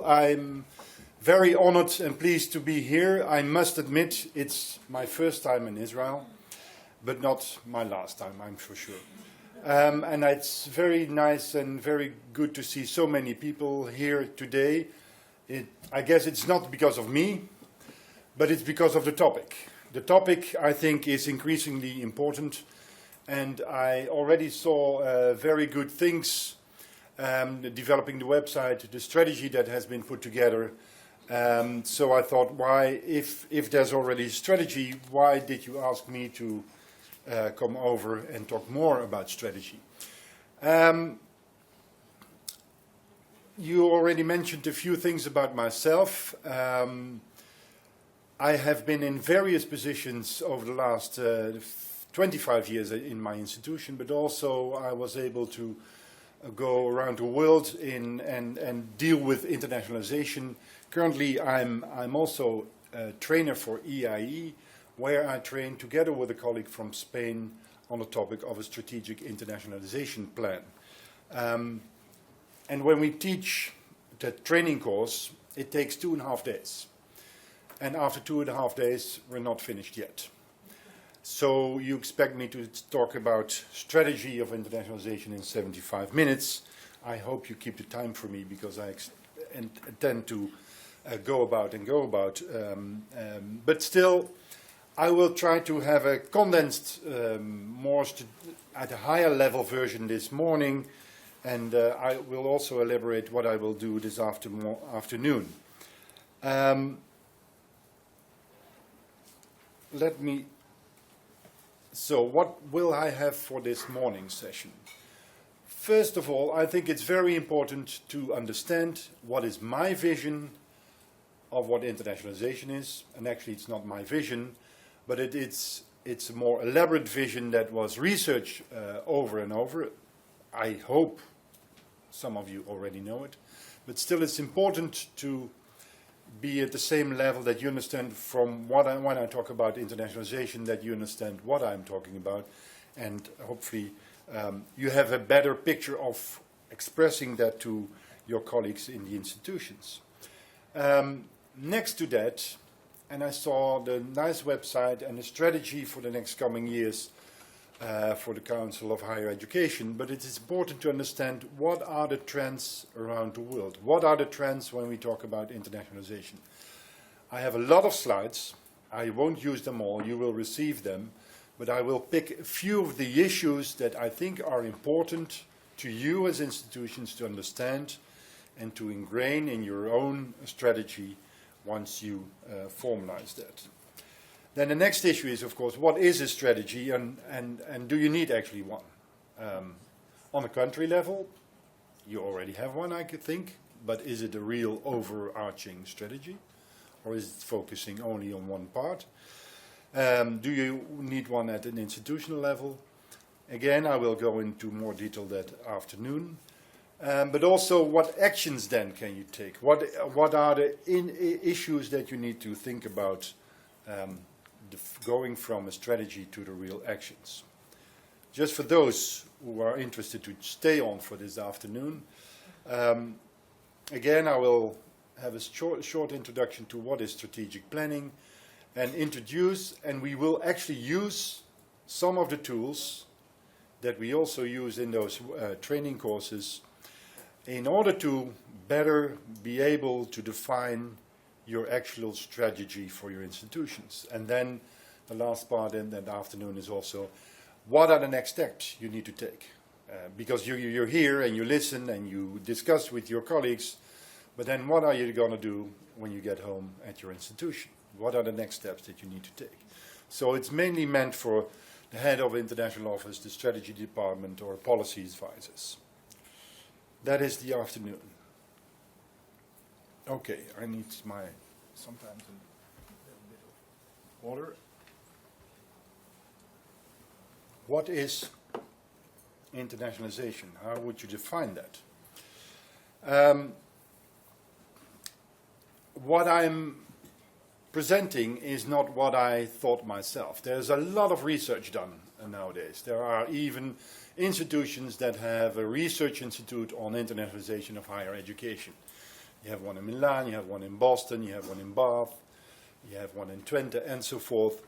I'm very honored and pleased to be here. I must admit it's my first time in Israel, but not my last time, I'm for sure. And it's very nice and very good to see so many people here today. I guess it's not because of me, but it's because of the topic. The topic, I think, is increasingly important, and I already saw very good things, developing the website, the strategy that has been put together. So I thought, why, if there's already a strategy, why did you ask me to come over and talk more about strategy? You already mentioned a few things about myself. I have been in various positions over the last 25 years in my institution, but also I was able to go around the world and deal with internationalization. Currently, I'm also a trainer for EIE, where I train together with a colleague from Spain on the topic of a strategic internationalization plan. And when we teach the training course, it takes 2.5 days. And after 2.5 days, we're not finished yet. So you expect me to talk about strategy of internationalization in 75 minutes. I hope you keep the time for me, because I intend to go about. But still, I will try to have a condensed, at a higher level version this morning, and I will also elaborate what I will do this afternoon. So what will I have for this morning session? First of all, I think it's very important to understand what is my vision of what internationalization is. And actually, it's not my vision, but it's a more elaborate vision that was researched over and over. I hope some of you already know it. But still, it's important to be at the same level that you understand from when I talk about internationalization, that you understand what I'm talking about, and hopefully you have a better picture of expressing that to your colleagues in the institutions. Next to that, and I saw the nice website and the strategy for the next coming years for the Council of Higher Education, but it is important to understand what are the trends around the world. What are the trends when we talk about internationalization? I have a lot of slides. I won't use them all. You will receive them. But I will pick a few of the issues that I think are important to you as institutions to understand and to ingrain in your own strategy once you formalize that. Then the next issue is, of course, what is a strategy, and do you need actually one? On a country level, you already have one, I could think, but is it a real overarching strategy, or is it focusing only on one part? Do you need one at an institutional level? Again, I will go into more detail that afternoon. But also, what actions then can you take? What are the issues that you need to think about going from a strategy to the real actions? Just for those who are interested to stay on for this afternoon, again, I will have a short introduction to what is strategic planning, and we will actually use some of the tools that we also use in those training courses in order to better be able to define your actual strategy for your institutions. And then the last part in that afternoon is also, what are the next steps you need to take? Because you're here and you listen and you discuss with your colleagues, but then what are you going to do when you get home at your institution? What are the next steps that you need to take? So it's mainly meant for the head of international office, the strategy department, or policy advisors. That is the afternoon. Okay, I need sometimes a little bit of water. What is internationalization? How would you define that? What I'm presenting is not what I thought myself. There's a lot of research done nowadays. There are even institutions that have a research institute on internationalization of higher education. You have one in Milan, you have one in Boston, you have one in Bath, you have one in Twente, and so forth.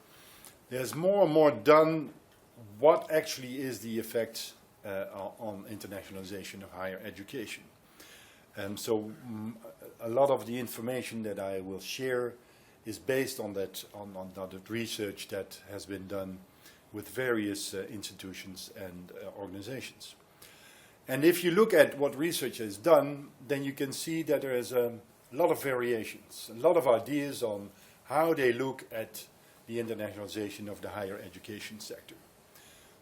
There's more and more done what actually is the effect on internationalization of higher education. So a lot of the information that I will share is based on that, on that research that has been done with various institutions and organizations. And if you look at what research has done, then you can see that there is a lot of variations, a lot of ideas on how they look at the internationalization of the higher education sector.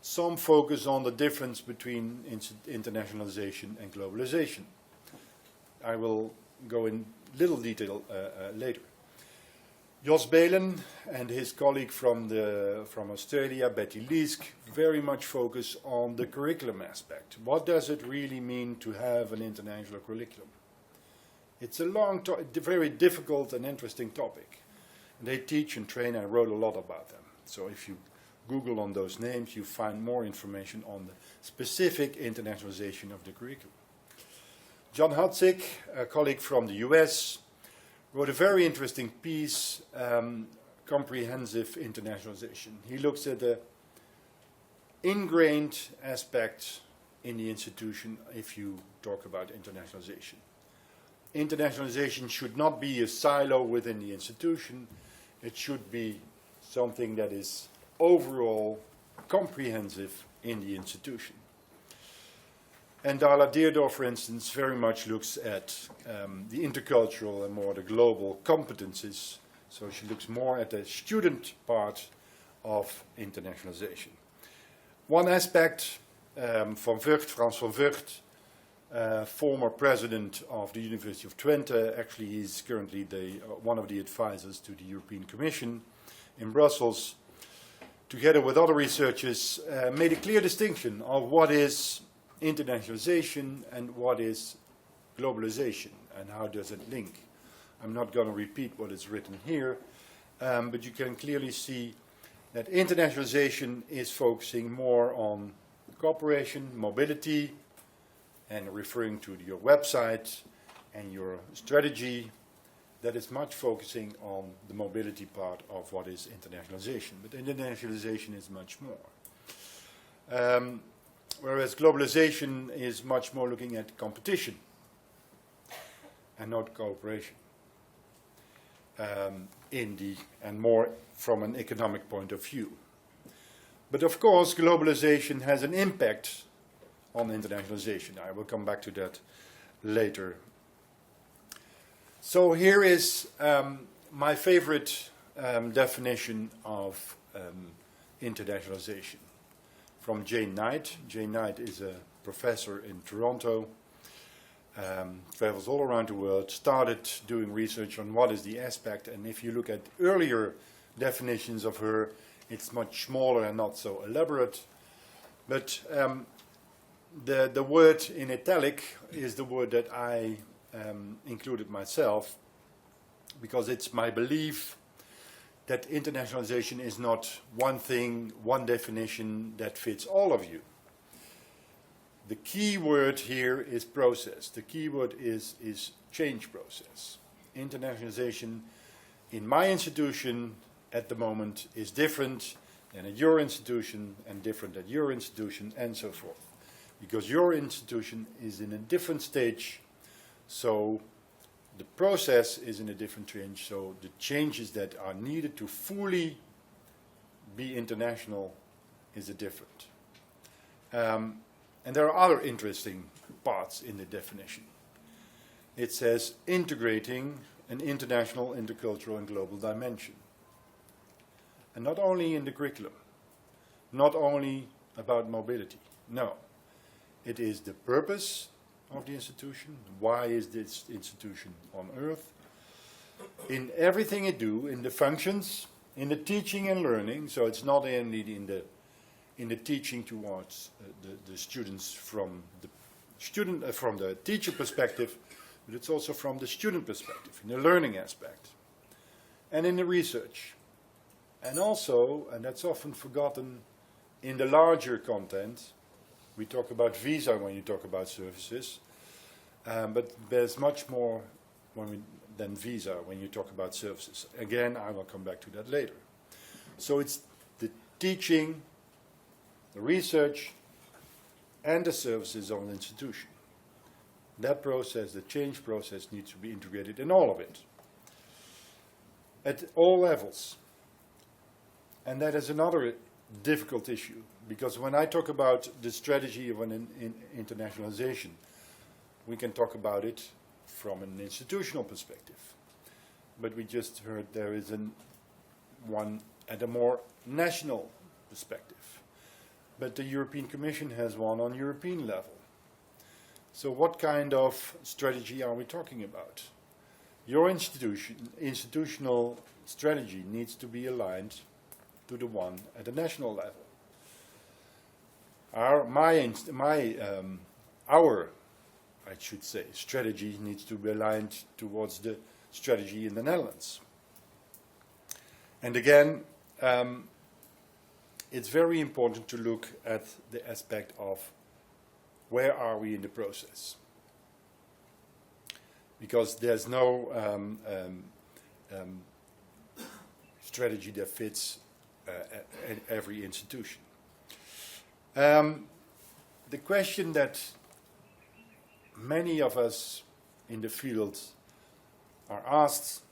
Some focus on the difference between internationalization and globalization. I will go in little detail later. Jos Belen and his colleague from Australia, Betty Leask, very much focus on the curriculum aspect. What does it really mean to have an international curriculum? It's a very difficult and interesting topic. They teach and train. I wrote a lot about them. So if you Google on those names, you find more information on the specific internationalization of the curriculum. John Hudzik, a colleague from the US, wrote a very interesting piece, Comprehensive Internationalization. He looks at the ingrained aspect in the institution if you talk about internationalization. Internationalization should not be a silo within the institution. It should be something that is overall comprehensive in the institution. And Darla Deerdorf, for instance, very much looks at the intercultural and more the global competences. So she looks more at the student part of internationalization. One aspect, Frans van Vught, former president of the University of Twente, actually he's currently one of the advisors to the European Commission in Brussels, together with other researchers, made a clear distinction of what is internationalization and what is globalization and how does it link. I'm not going to repeat what is written here, but you can clearly see that internationalization is focusing more on cooperation, mobility, and referring to your website and your strategy, that is much focusing on the mobility part of what is internationalization. But internationalization is much more. Whereas globalization is much more looking at competition and not cooperation, and more from an economic point of view. But of course, globalization has an impact on internationalization. I will come back to that later. So here is my favorite definition of internationalization from Jane Knight. Jane Knight is a professor in Toronto, travels all around the world, started doing research on what is the aspect, and if you look at earlier definitions of her, it's much smaller and not so elaborate. But the word in italic is the word that I included myself, because it's my belief that internationalization is not one thing, one definition that fits all of you. The key word here is process. The key word is change process. Internationalization in my institution at the moment is different than at your institution and different at your institution and so forth. Because your institution is in a different stage, so the process is in a different change, so the changes that are needed to fully be international is a different. And there are other interesting parts in the definition. It says integrating an international, intercultural and global dimension. And not only in the curriculum, not only about mobility, no. It is the purpose of the institution. Why is this institution on earth? In everything it do, in the functions, in the teaching and learning, so it's not only in the teaching towards the students from the teacher perspective, but it's also from the student perspective, in the learning aspect, and in the research. And also, and that's often forgotten, in the larger content. We talk about visa when you talk about services, but there's much more than visa when you talk about services. Again, I will come back to that later. So it's the teaching, the research, and the services of an institution. That process, the change process, needs to be integrated in all of it, at all levels. And that is another difficult issue, because when I talk about the strategy of an internationalization, we can talk about it from an institutional perspective. But we just heard there is one at a more national perspective. But the European Commission has one on European level. So what kind of strategy are we talking about? Your institutional strategy needs to be aligned to the one at the national level. Our strategy needs to be aligned towards the strategy in the Netherlands. And again, it's very important to look at the aspect of where are we in the process. Because there's no strategy that fits every institution. The question that many of us in the field are asked,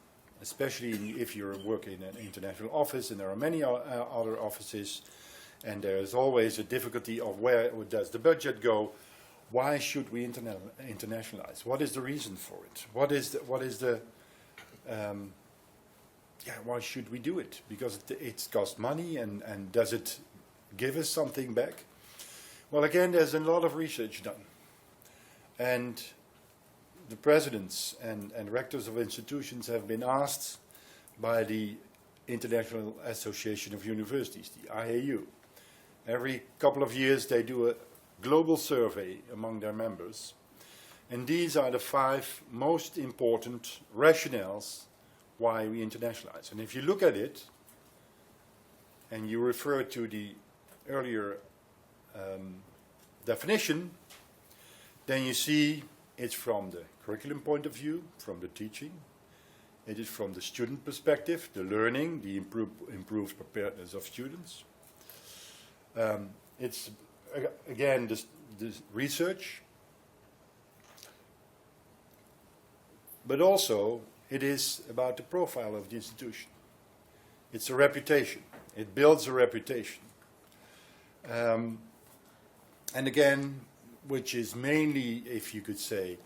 especially if you're working in an international office, and there are many other offices, and there is always a difficulty of where does the budget go. Why should we internationalize? What is the reason for it? Why should we do it? Because it costs money, and does it give us something back? Well, again, there's a lot of research done. And the presidents and rectors of institutions have been asked by the International Association of Universities, the IAU. Every couple of years they do a global survey among their members. And these are the 5 most important rationales why we internationalize. And if you look at it, and you refer to the earlier definition, then you see it's from the curriculum point of view, from the teaching. It is from the student perspective, the learning, the improved preparedness of students. It's, again, the research. But also, it is about the profile of the institution. It's a reputation. It builds a reputation. And again, which is mainly, if you could say,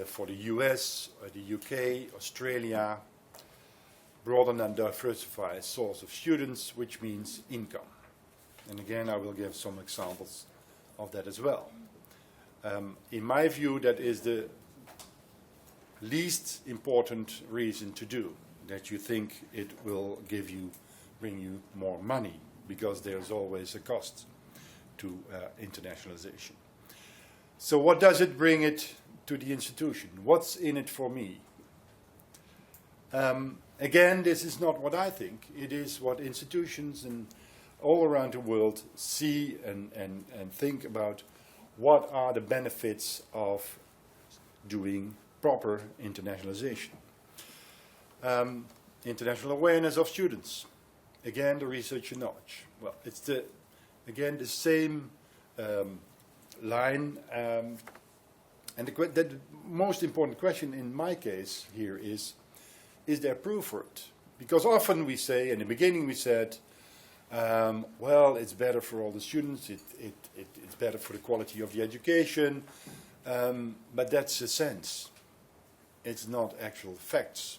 for the US, or the UK, Australia, broaden and diversify source of students, which means income. And again, I will give some examples of that as well. In my view, that is the least important reason to do, that you think it will bring you more money, because there's always a cost to internationalization. So what does it bring it to the institution? What's in it for me? Again, this is not what I think. It is what institutions and all around the world see and think about. What are the benefits of doing proper internationalization? International awareness of students. Again, the research and knowledge. Well, it's the same line. And the most important question in my case here is there proof for it? Because often we say, in the beginning we said, well, it's better for all the students, it's better for the quality of the education, but that's a sense. It's not actual facts.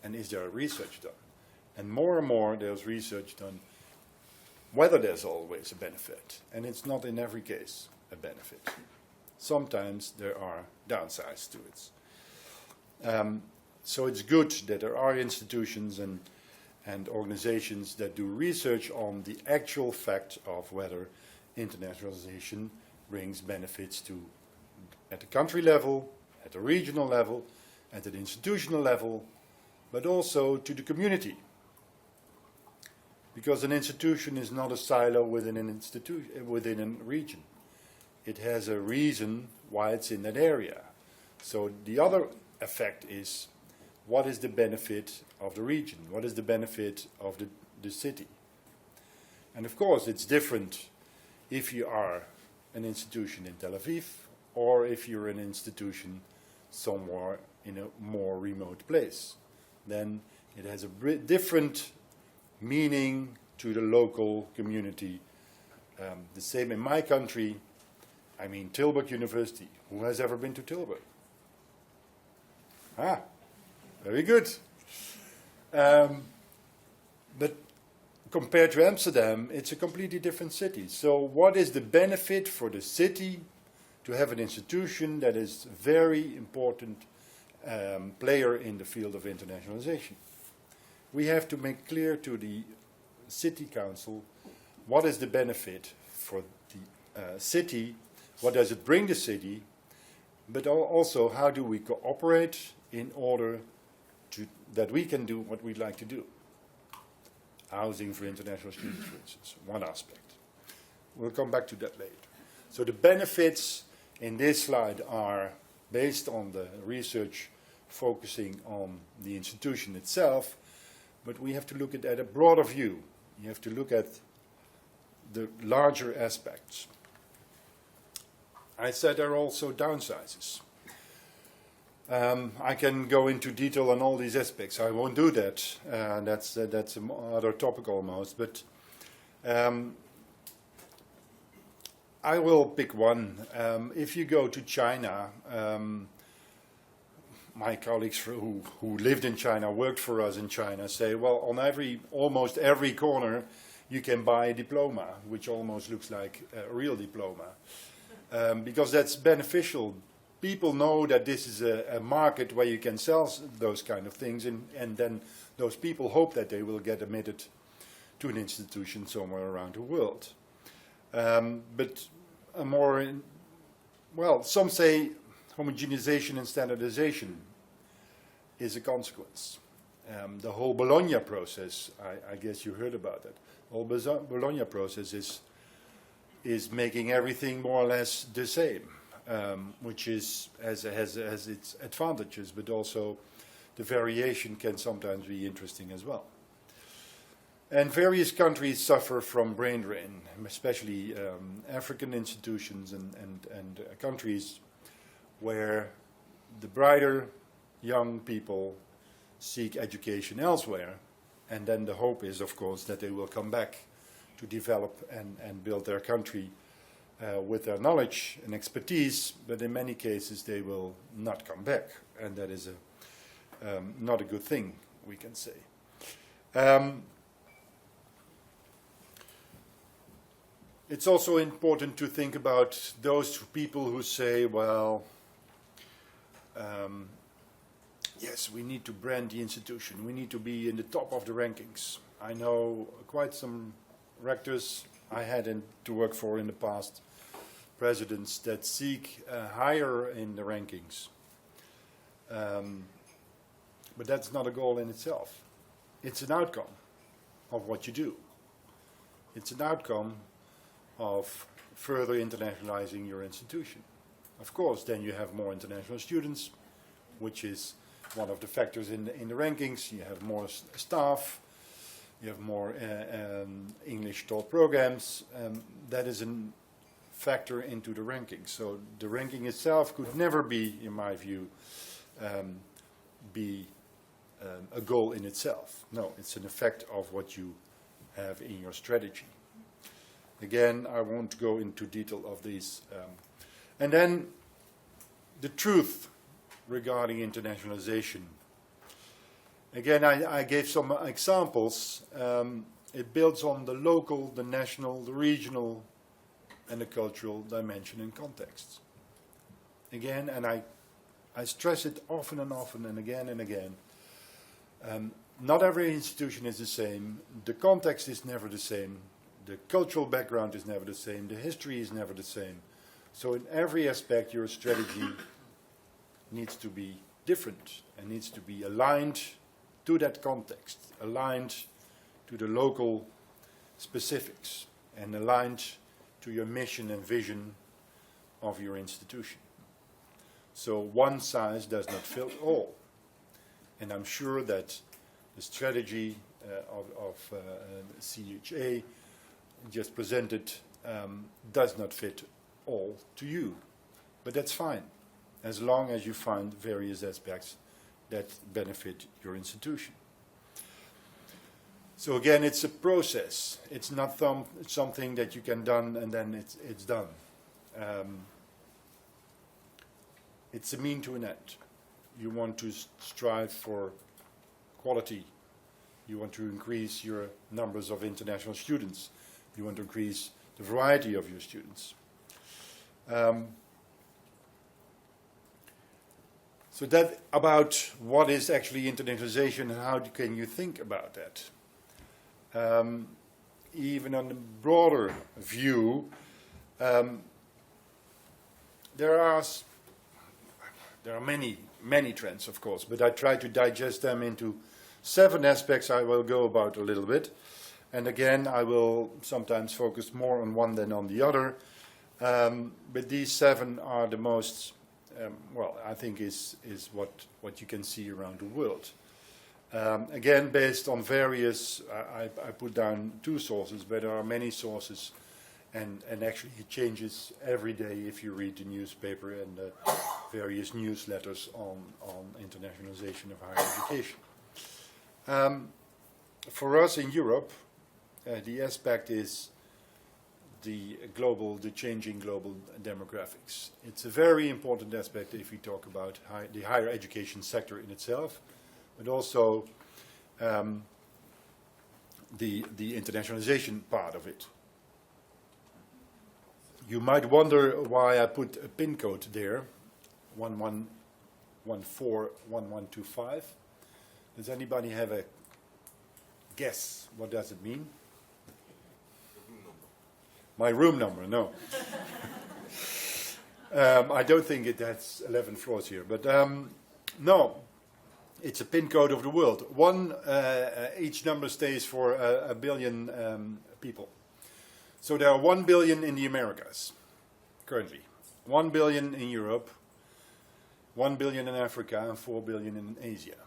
And is there research done? And more there's research done whether there's always a benefit. And it's not in every case a benefit. Sometimes there are downsides to it. So it's good that there are institutions and organizations that do research on the actual fact of whether internationalization brings benefits at the country level, at the regional level, at the institutional level, but also to the community. Because an institution is not a silo within within a region. It has a reason why it's in that area. So the other effect is, what is the benefit of the region? What is the benefit of the city? And of course, it's different if you are an institution in Tel Aviv or if you're an institution somewhere in a more remote place. Then it has a different meaning to the local community. The same in my country. I mean, Tilburg University. Who has ever been to Tilburg? Ah, very good. But compared to Amsterdam, it's a completely different city. So what is the benefit for the city to have an institution that is a very important player in the field of internationalization? We have to make clear to the city council what is the benefit for the city, what does it bring the city, but also how do we cooperate in order that we can do what we'd like to do. Housing for international students, for instance, one aspect. We'll come back to that later. So the benefits in this slide are based on the research focusing on the institution itself, but we have to look at a broader view. You have to look at the larger aspects. I said there are also downsides. I can go into detail on all these aspects. I won't do that. That's another topic almost. But I will pick one. If you go to China, my colleagues who lived in China, worked for us in China, say, well, on almost every corner, you can buy a diploma, which almost looks like a real diploma, because that's beneficial. People know that this is a market where you can sell those kind of things, and then those people hope that they will get admitted to an institution somewhere around the world. But a more, well, some say homogenization and standardization is a consequence. The whole Bologna process, I guess you heard about that. The whole Bologna process is making everything more or less the same. Which has its advantages, but also the variation can sometimes be interesting as well. And various countries suffer from brain drain, especially African institutions and countries where the brighter young people seek education elsewhere, and then the hope is, of course, that they will come back to develop and build their country with their knowledge and expertise, but in many cases they will not come back, and that is not a good thing, we can say. It's also important to think about those people who say, well, yes, we need to brand the institution, we need to be in the top of the rankings. I know quite some rectors I had to work for in the past, presidents that seek higher in the rankings. But that's not a goal in itself. It's an outcome of what you do. It's an outcome of further internationalizing your institution. Of course, then you have more international students, which is one of the factors in the rankings. You have more staff, you have more English taught programs. That is a factor into the ranking. So the ranking itself could never be, in my view, a goal in itself. No, it's an effect of what you have in your strategy. Again, I won't go into detail of these. And then the truth regarding internationalization. Again, I gave some examples. It builds on the local, the national, the regional, and the cultural dimension and context. Again, and I stress it often and often and again and again. Not every institution is the same. The context is never the same. The cultural background is never the same. The history is never the same. So in every aspect, your strategy needs to be different and needs to be aligned to that context, aligned to the local specifics, and aligned to your mission and vision of your institution. So one size does not fit all. And I'm sure that the strategy of CHA just presented does not fit all to you. But that's fine, as long as you find various aspects that benefit your institution. So again, it's a process. It's not something that you can done and then it's done. It's a mean to an end. You want to strive for quality. You want to increase your numbers of international students. You want to increase the variety of your students. So that about what is actually internationalization and how can you think about that? Even on the broader view, there are many trends, of course, but I try to digest them into 7 aspects I will go about a little bit. And again, I will sometimes focus more on one than on the other. But these 7 are the most, well, I think is what you can see around the world. Again, based on various, I put down 2 sources, but there are many sources, and actually it changes every day if you read the newspaper and the various newsletters on internationalization of higher education. For us in Europe, the aspect is the changing global demographics. It's a very important aspect if we talk about the higher education sector in itself, but also the internationalization part of it. You might wonder why I put a pin code there, 11141125. Does anybody have a guess? What does it mean? My room number, no. I don't think it has 11 floors here, but no. It's a pin code of the world. Each number stays for a billion people. So there are 1 billion in the Americas, currently. 1 billion in Europe, 1 billion in Africa, and 4 billion in Asia.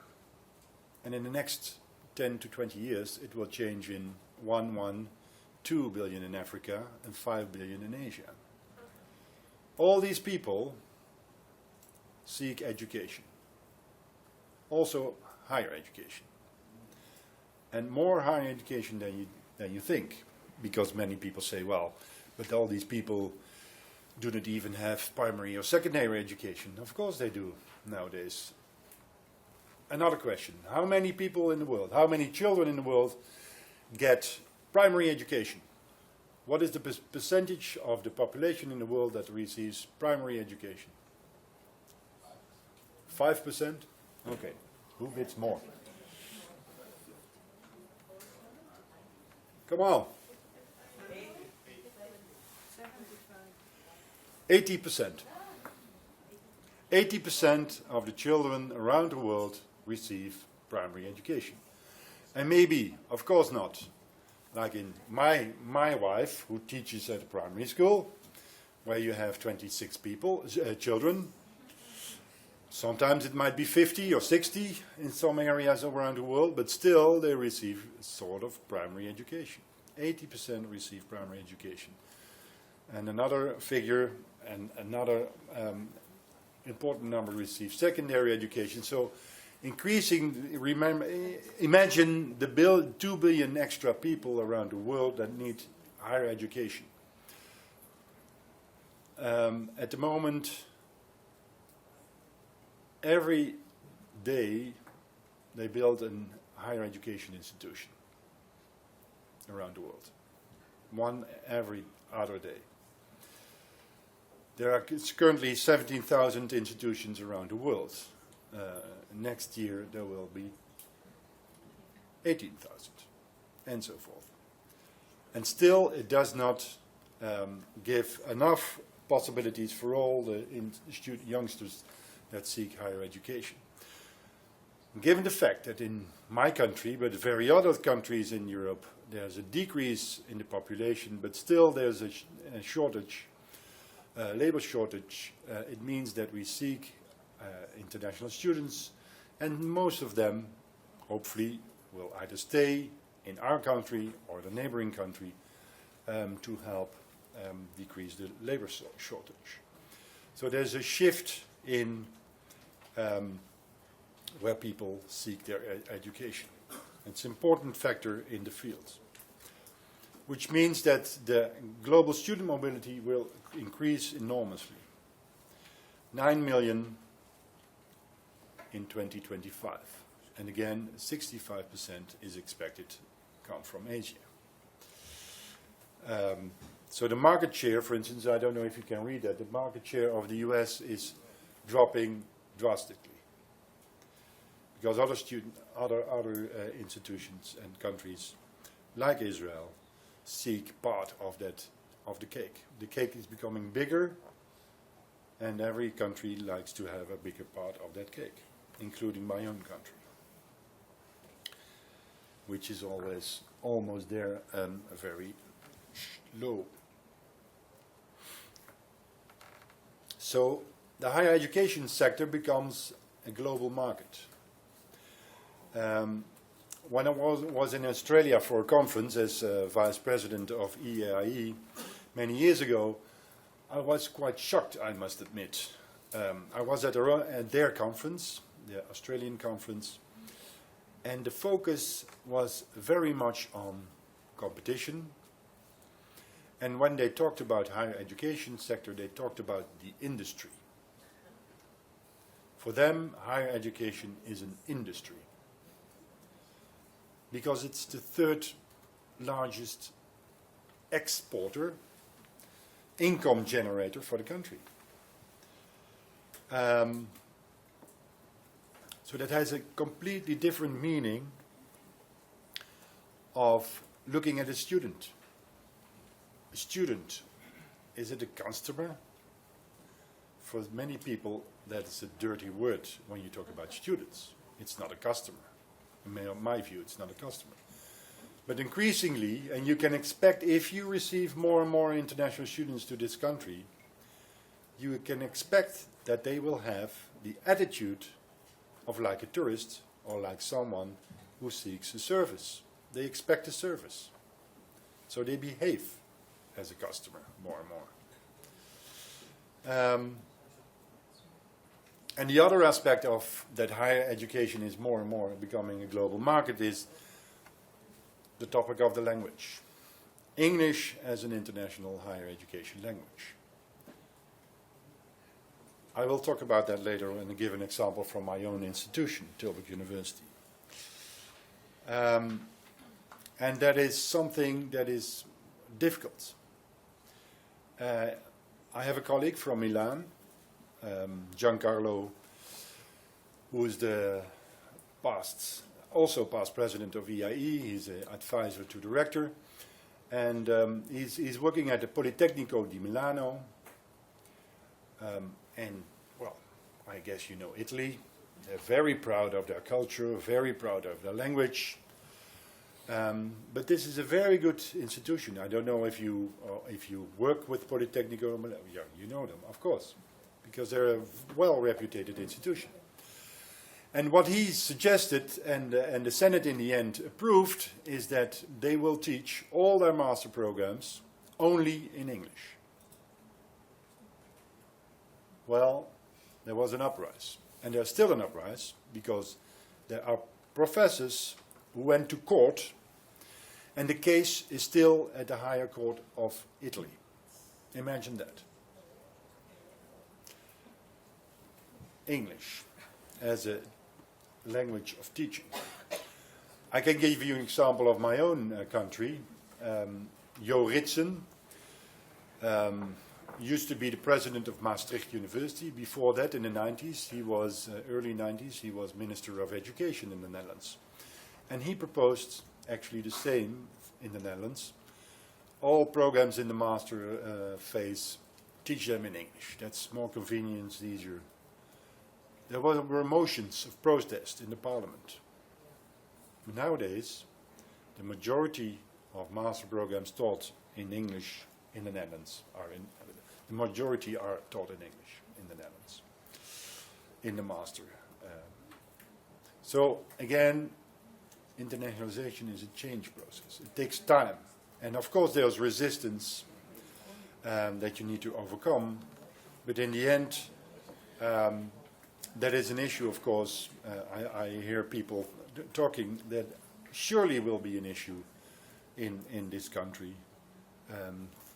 And in the next 10 to 20 years, it will change in 2 billion in Africa, and 5 billion in Asia. All these people seek education. Also higher education. And more higher education than you think. Because many people say, well, but all these people do not even have primary or secondary education. Of course they do nowadays. Another question, how many people in the world, how many children in the world get primary education? What is the percentage of the population in the world that receives primary education? 5%? Okay, who gets more? Come on. 80%. 80% of the children around the world receive primary education. And maybe, of course not, like in my wife, who teaches at a primary school, where you have 26 children. Sometimes it might be 50 or 60 in some areas around the world, but still they receive sort of primary education. 80% receive primary education. And another figure, and another important number receive secondary education. So increasing, imagine the 2 billion extra people around the world that need higher education. At the moment, every day they build a higher education institution around the world. One every other day. There are currently 17,000 institutions around the world. Next year there will be 18,000, and so forth. And still it does not give enough possibilities for all the youngsters that seek higher education. Given the fact that in my country, but very other countries in Europe, there's a decrease in the population, but still there's a shortage, labor shortage, it means that we seek international students, and most of them, hopefully, will either stay in our country or the neighboring country to help decrease the labor shortage. So there's a shift in where people seek their education. It's an important factor in the field, which means that the global student mobility will increase enormously. 9 million in 2025. And again, 65% is expected to come from Asia. So the market share, for instance, I don't know if you can read that, the market share of the US is dropping drastically. Because other institutions and countries, like Israel, seek part of the cake. The cake is becoming bigger, and every country likes to have a bigger part of that cake, including my own country, which is always almost there and very low. So the higher education sector becomes a global market. When I was in Australia for a conference as vice president of EAIE many years ago, I was quite shocked, I must admit. I was at their conference, the Australian conference, and the focus was very much on competition. And when they talked about higher education sector, they talked about the industry. For them, higher education is an industry, because it's the third largest exporter, income generator for the country. So that has a completely different meaning of looking at a student. A student, is it a customer? For many people, that is a dirty word when you talk about students. It's not a customer. In my view, it's not a customer. But increasingly, and you can expect, if you receive more and more international students to this country, you can expect that they will have the attitude of like a tourist or like someone who seeks a service. They expect a service. So they behave as a customer more and more. And the other aspect of that higher education is more and more becoming a global market is the topic of the language. English as an international higher education language. I will talk about that later and give an example from my own institution, Tilburg University. And that is something that is difficult. I have a colleague from Milan, Giancarlo, who is the also past president of EIE. He's an advisor to the rector, and he's working at the Politecnico di Milano. And well, I guess you know Italy. They're very proud of their culture, very proud of their language. But this is a very good institution. I don't know if you work with Politecnico. Yeah, you know them, of course, because they're a well-reputed institution. And what he suggested, and the Senate in the end approved, is that they will teach all their master programs only in English. Well, there was an uprise, and there's still an uprise, because there are professors who went to court, and the case is still at the higher court of Italy. Imagine that. English as a language of teaching. I can give you an example of my own country. Jo Ritsen used to be the president of Maastricht University. Before that, in the 90s, he was, early 90s, he was Minister of Education in the Netherlands. And he proposed actually the same in the Netherlands. All programs in the master phase, teach them in English. That's more convenient, easier. There were motions of protest in the parliament. Nowadays, the majority of master programs taught in English in the Netherlands the majority are taught in English in the Netherlands. in the master. So again, internationalization is a change process. It takes time. And of course there's resistance that you need to overcome. But in the end, that is an issue, of course. I hear people talking that surely will be an issue in this country,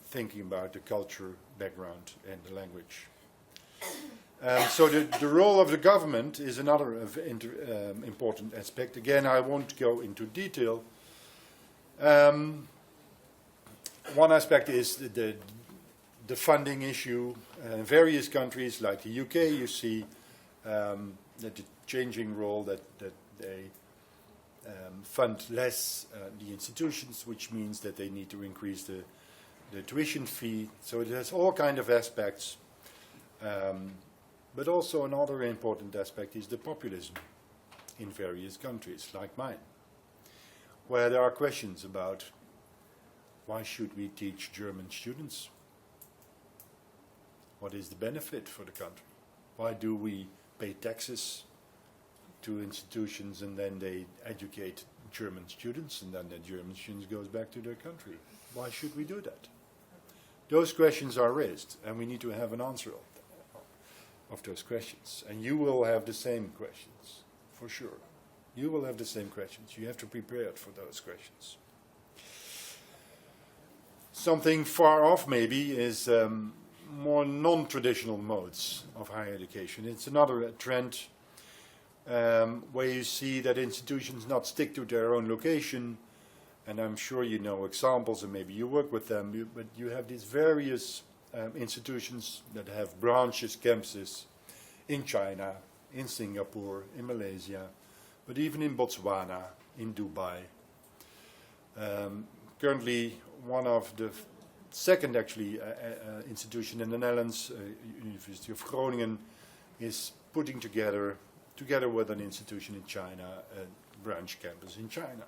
thinking about the culture, background, and the language. So the role of the government is another important aspect. Again, I won't go into detail. One aspect is the funding issue. In various countries, like the UK, you see that the changing role that they fund less the institutions, which means that they need to increase the tuition fee. So it has all kind of aspects. But also another important aspect is the populism in various countries, like mine, where there are questions about why should we teach German students? What is the benefit for the country? Why do we pay taxes to institutions and then they educate German students and then the German students goes back to their country? Why should we do that? Those questions are raised and we need to have an answer of those questions. And you will have the same questions, for sure. You will have the same questions. You have to prepare for those questions. Something far off maybe is more non-traditional modes of higher education. It's another trend where you see that institutions not stick to their own location, and I'm sure you know examples and maybe you work with them, but you have these various institutions that have branches, campuses in China, in Singapore, in Malaysia, but even in Botswana, in Dubai. Currently, one of the second actually institution in the Netherlands, University of Groningen, is putting together with an institution in China, a branch campus in China.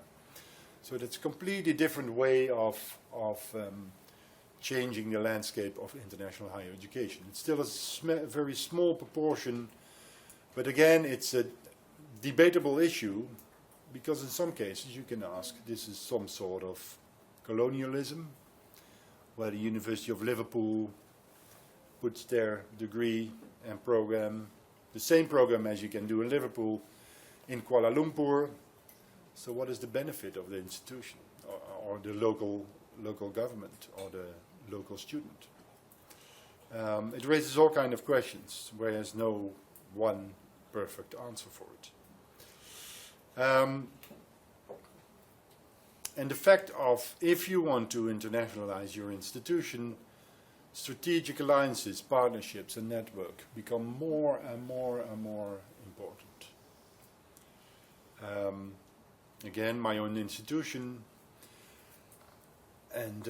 So that's a completely different way of changing the landscape of international higher education. It's still a very small proportion, but again, it's a debatable issue, because in some cases you can ask, this is some sort of colonialism, where the University of Liverpool puts their degree and program, the same program as you can do in Liverpool, in Kuala Lumpur. So what is the benefit of the institution, or the local government, or the local student? It raises all kinds of questions, where there's no one perfect answer for it. And the fact of, if you want to internationalize your institution, strategic alliances, partnerships, and network become more and more and more important. Again, my own institution, and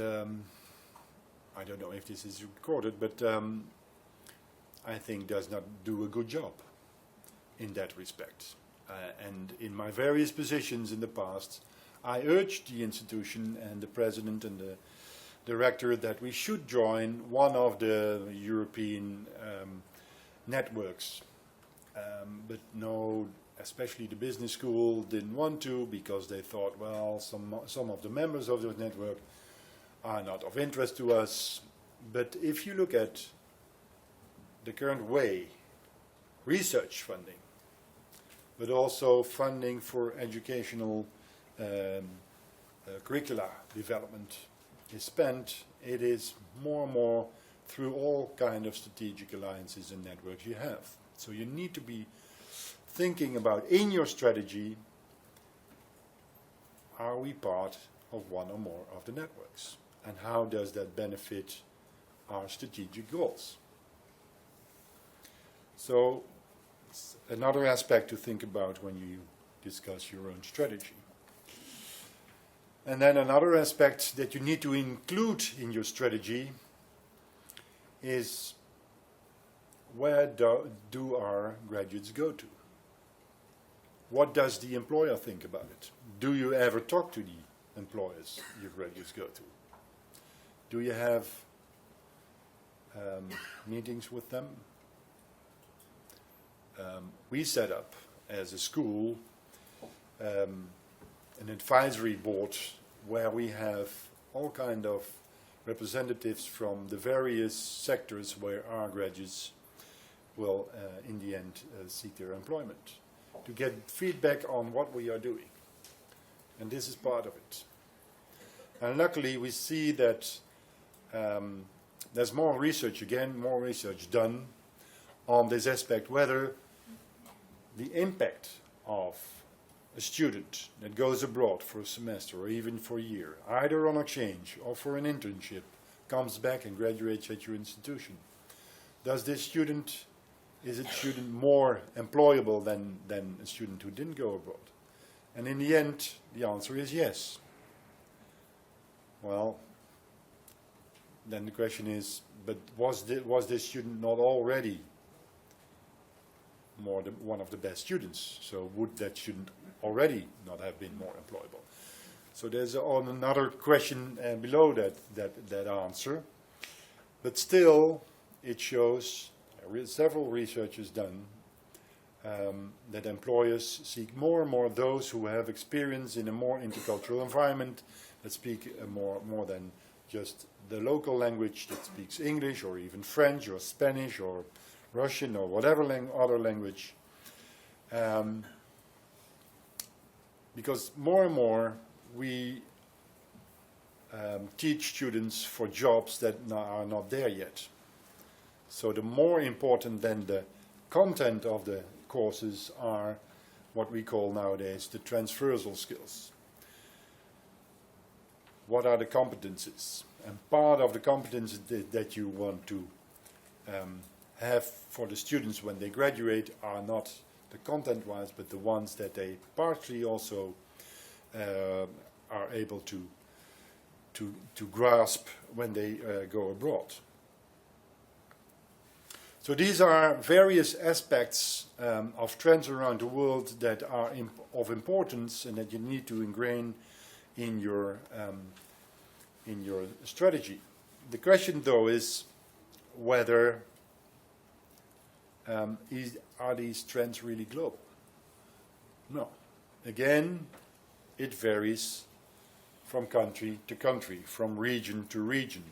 I don't know if this is recorded, but I think does not do a good job in that respect. And in my various positions in the past, I urged the institution and the president and the director that we should join one of the European networks. But no, especially the business school didn't want to, because they thought, well, some of the members of the network are not of interest to us. But if you look at the current way, research funding, but also funding for educational curricula development is spent, it is more and more through all kind of strategic alliances and networks you have. So you need to be thinking about, in your strategy, are we part of one or more of the networks? And how does that benefit our strategic goals? So it's another aspect to think about when you discuss your own strategy. And then another aspect that you need to include in your strategy is, where do our graduates go to? What does the employer think about it? Do you ever talk to the employers your graduates go to? Do you have meetings with them? we set up as a school an advisory board where we have all kind of representatives from the various sectors where our graduates will in the end seek their employment, to get feedback on what we are doing. And this is part of it. And luckily we see that there's more research done on this aspect, whether the impact of a student that goes abroad for a semester or even for a year, either on exchange or for an internship, comes back and graduates at your institution. Is this student more employable than a student who didn't go abroad? And in the end, the answer is yes. Well, then the question is, but was this student not already one of the best students? So would that student already not have been more employable? So there's another question below that answer. But still, it shows, several research is done, that employers seek more and more those who have experience in a more intercultural environment, that speak more than just the local language, that speaks English or even French or Spanish or Russian or whatever other language. Because more and more we teach students for jobs that are not there yet. So the more important than the content of the courses are what we call nowadays the transversal skills. What are the competences? And part of the competences that you want to have for the students when they graduate are not the content-wise, but the ones that they partly also are able to grasp when they go abroad. So these are various aspects of trends around the world that are of importance and that you need to ingrain in your strategy. The question, though, is whether are these trends really global? No. Again, it varies from country to country, from region to region.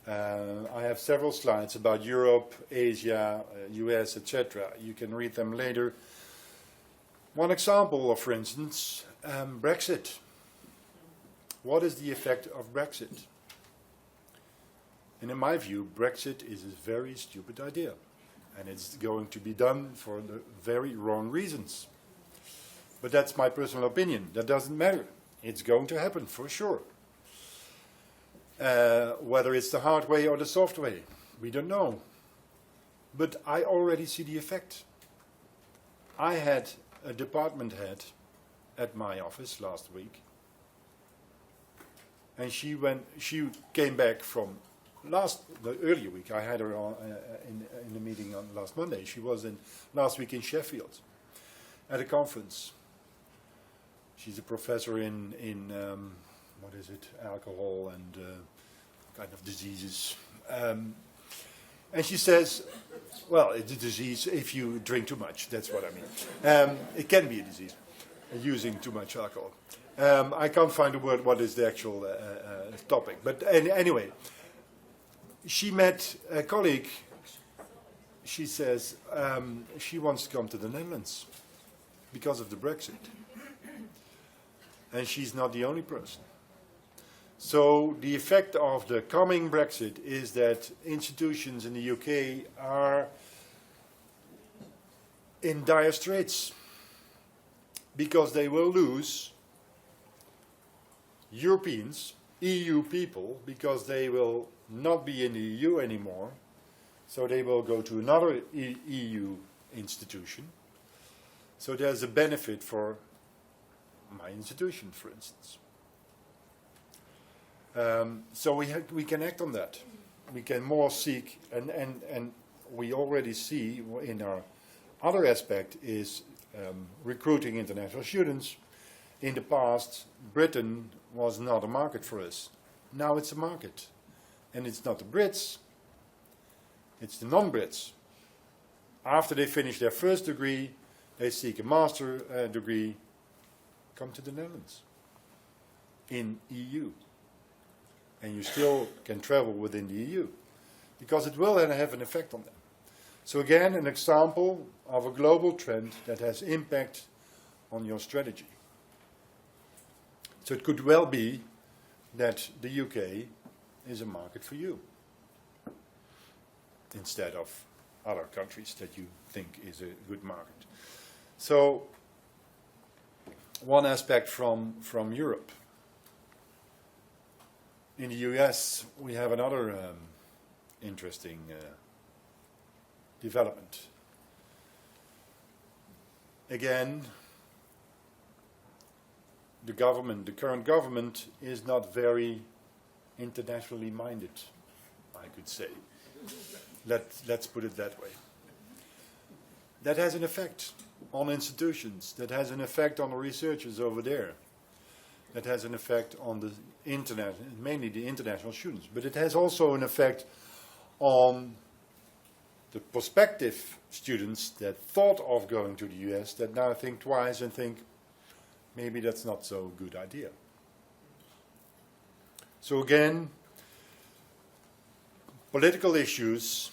I have several slides about Europe, Asia, US, etc. You can read them later. One example of, for instance, Brexit. What is the effect of Brexit? And in my view, Brexit is a very stupid idea. And it's going to be done for the very wrong reasons. But that's my personal opinion. That doesn't matter. It's going to happen for sure. Whether it's the hard way or the soft way, we don't know. But I already see the effect. I had a department head at my office last week. And she came back from the earlier week. I had her in the meeting on last Monday. She was last week in Sheffield at a conference. She's a professor in what is it, alcohol and kind of diseases. And she says, well, it's a disease if you drink too much. That's what I mean. It can be a disease, using too much alcohol. I can't find the word, what is the actual topic. But anyway, she met a colleague. She says she wants to come to the Netherlands because of the Brexit. And she's not the only person. So the effect of the coming Brexit is that institutions in the UK are in dire straits because they will lose Europeans, EU people, because they will not be in the EU anymore, so they will go to another EU institution. So there's a benefit for my institution, for instance. So we can act on that. We can more seek, and we already see in our other aspect is recruiting international students. In the past, Britain was not a market for us. Now it's a market. And it's not the Brits, it's the non-Brits. After they finish their first degree, they seek a master degree, come to the Netherlands in EU. And you still can travel within the EU, because it will then have an effect on them. So again, an example of a global trend that has impact on your strategy. So it could well be that the UK is a market for you, instead of other countries that you think is a good market. So one aspect from Europe. In the US, we have another interesting development. Again, the current government is not very internationally minded, I could say. Let's put it that way. That has an effect on institutions. That has an effect on the researchers over there. That has an effect on the internet, mainly the international students. But it has also an effect on the prospective students that thought of going to the US, that now think twice and think, maybe that's not so good idea. So again, political issues,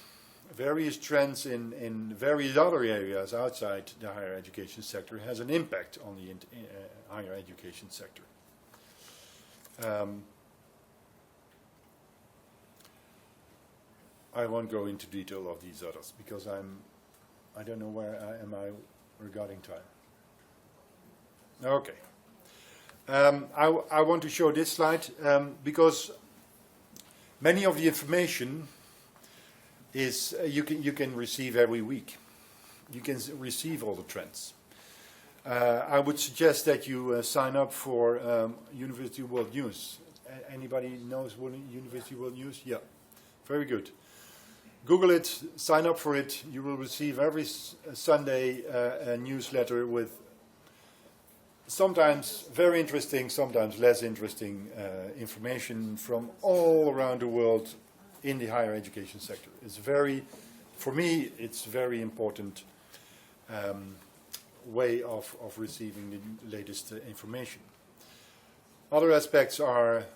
various trends in various other areas outside the higher education sector has an impact on the higher education sector. I won't go into detail of these others because I don't know where am I regarding time. Okay. I want to show this slide because many of the information is you can receive every week. You can receive all the trends. I would suggest that you sign up for University World News. Anybody knows what University World News? Yeah, very good. Google it, sign up for it. You will receive every Sunday a newsletter with sometimes very interesting, sometimes less interesting information from all around the world in the higher education sector. It's for me, it's very important way of receiving the latest information. Other aspects are,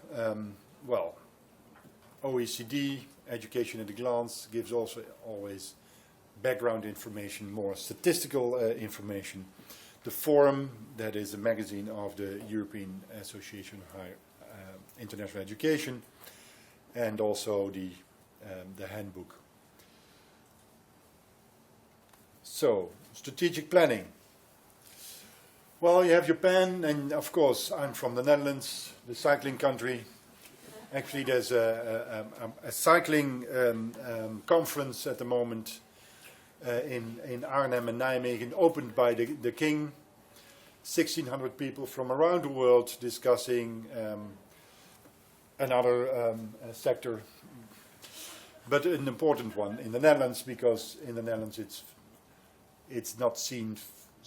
OECD, Education at a Glance, gives also always background information, more statistical information. The Forum, that is a magazine of the European Association of Higher International Education, and also the handbook. So, strategic planning. Well, you have your pen, and of course, I'm from the Netherlands, the cycling country. Actually, there's a cycling conference at the moment in Arnhem and Nijmegen, opened by the King. 1,600 people from around the world discussing another sector, but an important one in the Netherlands, because in the Netherlands it's not seen.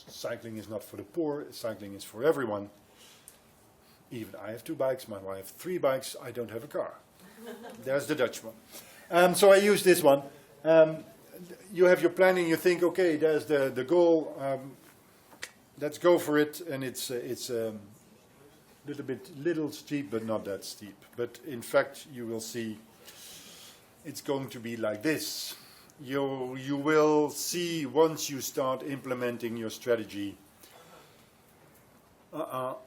Cycling is not for the poor. Cycling is for everyone. Even I have 2 bikes. My wife 3 bikes. I don't have a car. There's the Dutch one. So I use this one. You have your planning. You think, okay, there's the goal. Let's go for it. And it's a little steep, but not that steep. But in fact, you will see it's going to be like this. You will see once you start implementing your strategy,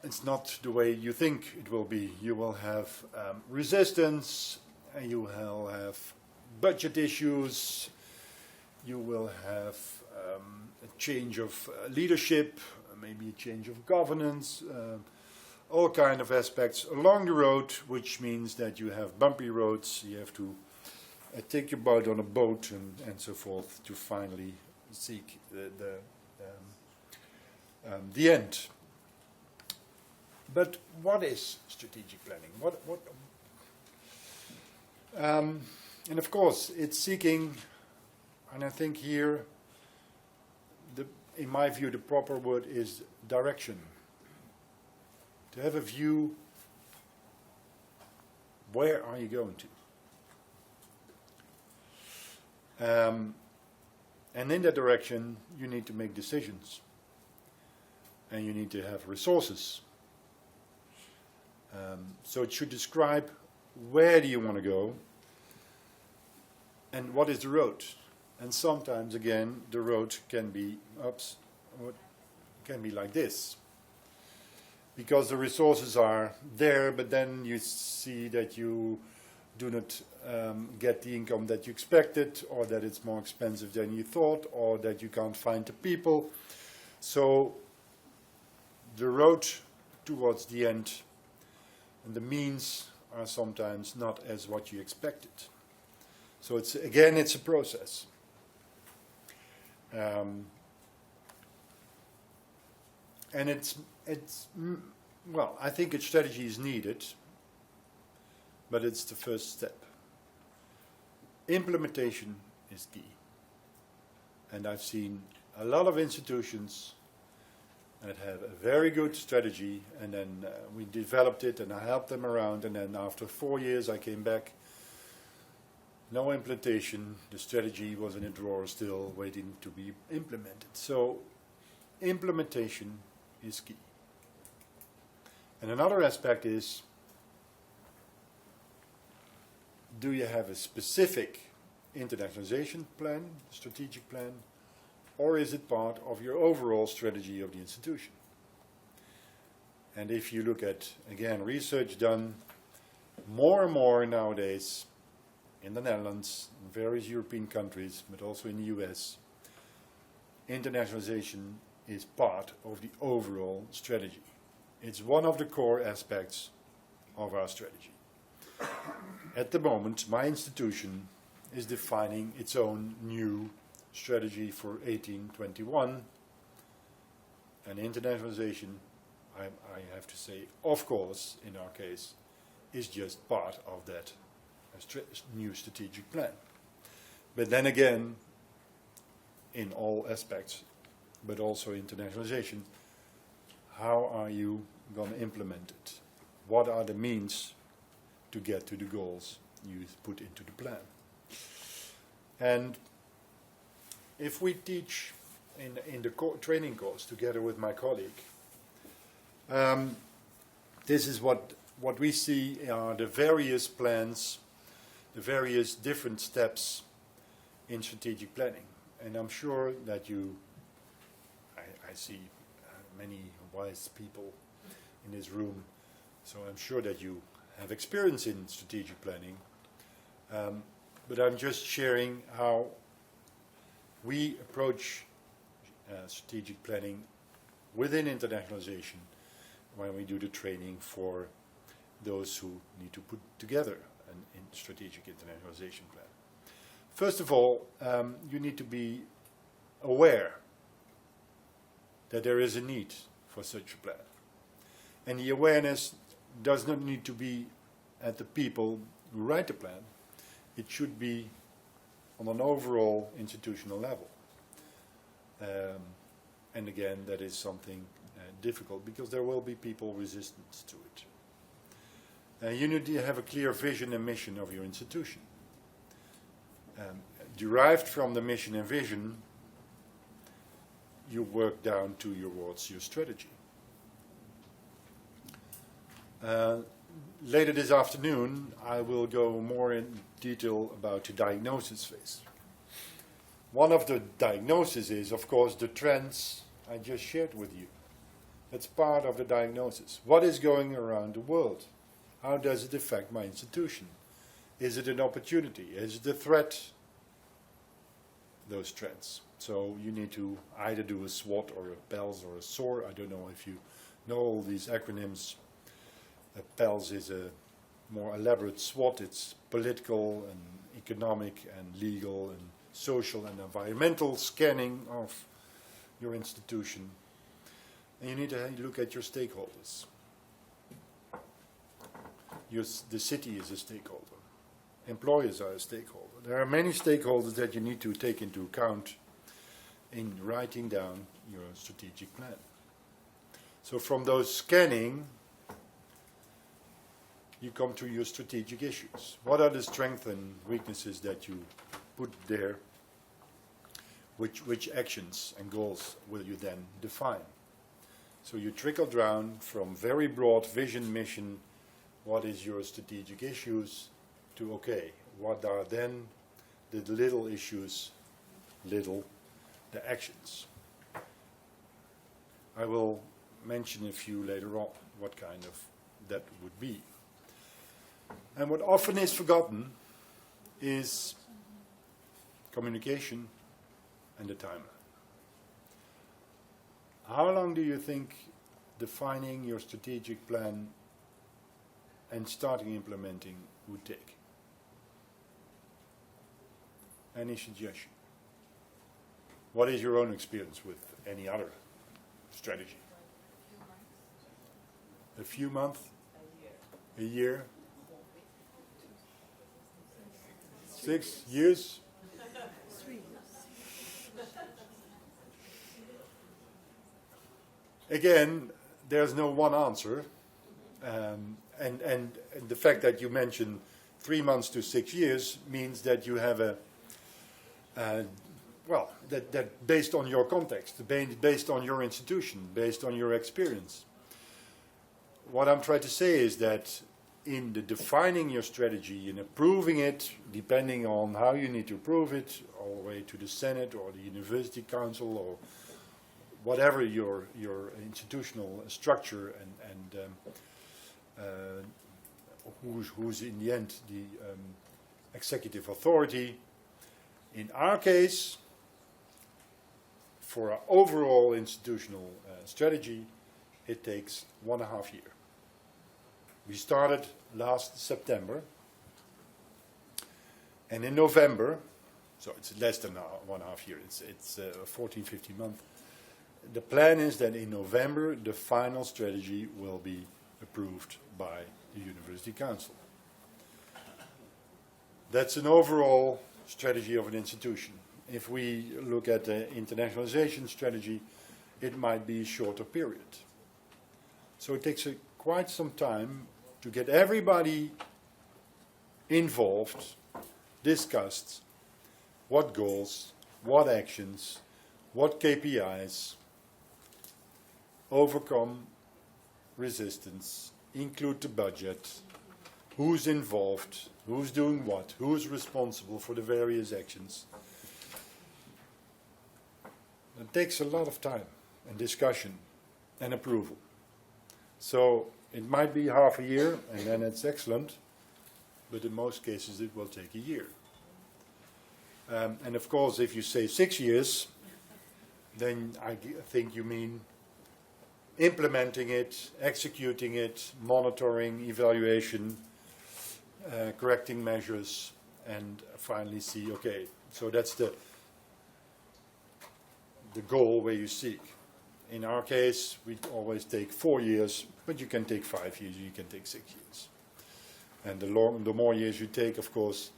it's not the way you think it will be. You will have resistance, and you will have budget issues, you will have a change of leadership, maybe a change of governance, all kind of aspects along the road, which means that you have bumpy roads, you have to take your boat on a boat and so forth to finally seek the end. But what is strategic planning? And of course, it's seeking, and I think here, in my view, the proper word is direction. To have a view, where are you going to? And in that direction, you need to make decisions. And you need to have resources. So it should describe where do you want to go and what is the road. And sometimes, again, the road can be ups or can be like this. Because the resources are there, but then you see that you do not get the income that you expected, or that it's more expensive than you thought, or that you can't find the people. So the road towards the end and the means are sometimes not as what you expected. So it's a process. And well, I think a strategy is needed, but it's the first step. Implementation is key. And I've seen a lot of institutions that have a very good strategy, and then we developed it and I helped them around, and then after 4 years I came back. No implementation, the strategy was in a drawer still waiting to be implemented. So implementation is key. And another aspect is, do you have a specific internationalization plan, strategic plan, or is it part of your overall strategy of the institution? And if you look at, again, research done more and more nowadays in the Netherlands, in various European countries, but also in the US, internationalization is part of the overall strategy. It's one of the core aspects of our strategy. At the moment, my institution is defining its own new strategy for 1821, and internationalization, I have to say, of course, in our case, is just part of that new strategic plan. But then again, in all aspects, but also internationalization, how are you going to implement it? What are the means to get to the goals you put into the plan? And if we teach in the training course together with my colleague, this is what we see are the various plans, the various different steps in strategic planning. And I'm sure that I see many wise people in this room, so I'm sure that you have experience in strategic planning. But I'm just sharing how we approach strategic planning within internationalization when we do the training for those who need to put together a strategic internationalization plan. First of all, you need to be aware that there is a need for such a plan. And the awareness does not need to be at the people who write the plan. It should be on an overall institutional level. And again, that is something difficult because there will be people resistant to it. You need to have a clear vision and mission of your institution. Derived from the mission and vision, you work down towards your strategy. Later this afternoon, I will go more in detail about the diagnosis phase. One of the diagnoses is, of course, the trends I just shared with you. That's part of the diagnosis. What is going around the world? How does it affect my institution? Is it an opportunity? Is it a threat? Those trends. So you need to either do a SWOT or a PELS or a SOAR. I don't know if you know all these acronyms. A PELS is a more elaborate SWOT. It's political and economic and legal and social and environmental scanning of your institution. And you need to look at your stakeholders. The city is a stakeholder. Employers are a stakeholder. There are many stakeholders that you need to take into account in writing down your strategic plan. So from those scanning, you come to your strategic issues. What are the strengths and weaknesses that you put there which actions and goals will you then define? So you trickle down from very broad vision, mission, what is your strategic issues, to okay, what are then the little issues, the actions. I will mention a few later on, what kind of that would be. And what often is forgotten is communication and the timeline. How long do you think defining your strategic plan and starting implementing would take? Any suggestion? What is your own experience with any other strategy? A few months? A year? 6 years? Again, there's no one answer. And the fact that you mentioned 3 months to 6 years means that you have that based on your context, based on your institution, based on your experience. What I'm trying to say is that in the defining your strategy and approving it, depending on how you need to approve it, all the way to the Senate or the University Council or whatever your institutional structure and who's in the end the executive authority. In our case, for our overall institutional strategy, it takes 1.5 years. We started last September, and in November, so it's less than 1.5 years, it's 14, 15 months. The plan is that in November, the final strategy will be approved by the University Council. That's an overall strategy of an institution. If we look at the internationalization strategy, it might be a shorter period. So it takes quite some time to get everybody involved, discussed what goals, what actions, what KPIs, overcome resistance, include the budget, who's involved, who's doing what, who's responsible for the various actions. It takes a lot of time and discussion and approval. So it might be half a year and then it's excellent, but in most cases it will take a year. And of course, if you say 6 years, then I think you mean implementing it, executing it, monitoring, evaluation, correcting measures, and finally see, okay, so that's the goal where you seek. In our case, we always take 4 years, but you can take 5 years, you can take 6 years. And the more years you take, of course,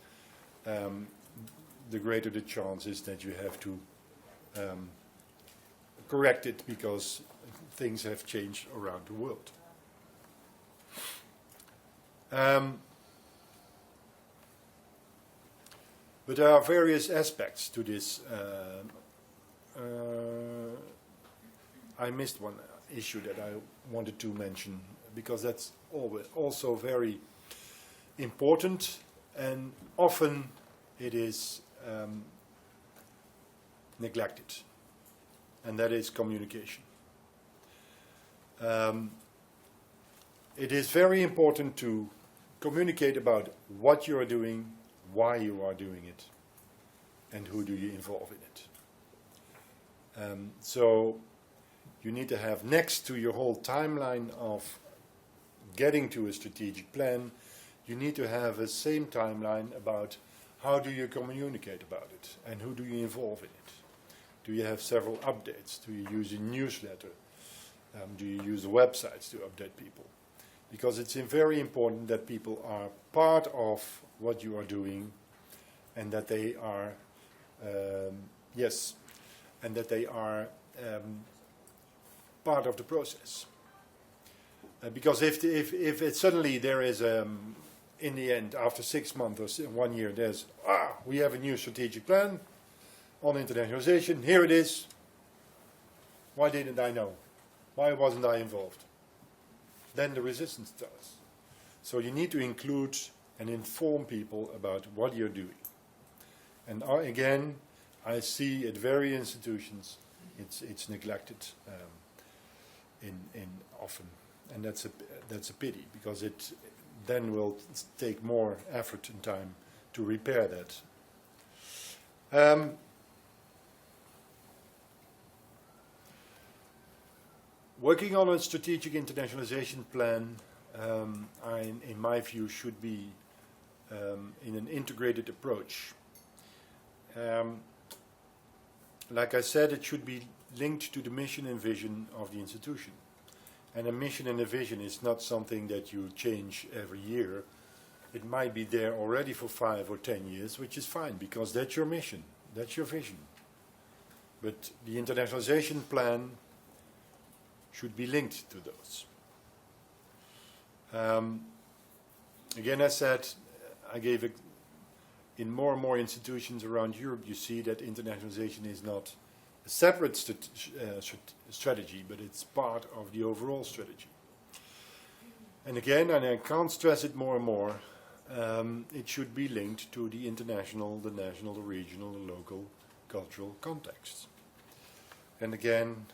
the greater the chance is that you have to correct it because things have changed around the world. But there are various aspects to this. I missed one issue that I wanted to mention because that's also very important, and often it is neglected, and that is communication. It is very important to communicate about what you are doing, why you are doing it, and who do you involve in it. So you need to have, next to your whole timeline of getting to a strategic plan, you need to have a same timeline about how do you communicate about it and who do you involve in it. Do you have several updates? Do you use a newsletter? Do you use websites to update people? Because it's very important that people are part of what you are doing and that they are, and that they are part of the process. Because if it suddenly there is, in the end, after 6 months or 1 year, there's, we have a new strategic plan. on internationalization. Here it is. Why didn't I know? Why wasn't I involved? Then the resistance starts. So you need to include and inform people about what you're doing. And again, I see at various institutions it's neglected in often, and that's a pity, because it then will take more effort and time to repair that. Working on a strategic internationalization plan, in my view, should be in an integrated approach. Like I said, it should be linked to the mission and vision of the institution. And a mission and a vision is not something that you change every year. It might be there already for 5 or 10 years, which is fine, because that's your mission, that's your vision. But the internationalization plan should be linked to those. Again, as said, I gave it in more and more institutions around Europe. You see that internationalization is not a separate strategy, but it's part of the overall strategy. And again, and I can't stress it more and more, it should be linked to the international, the national, the regional, the local, cultural context. And again,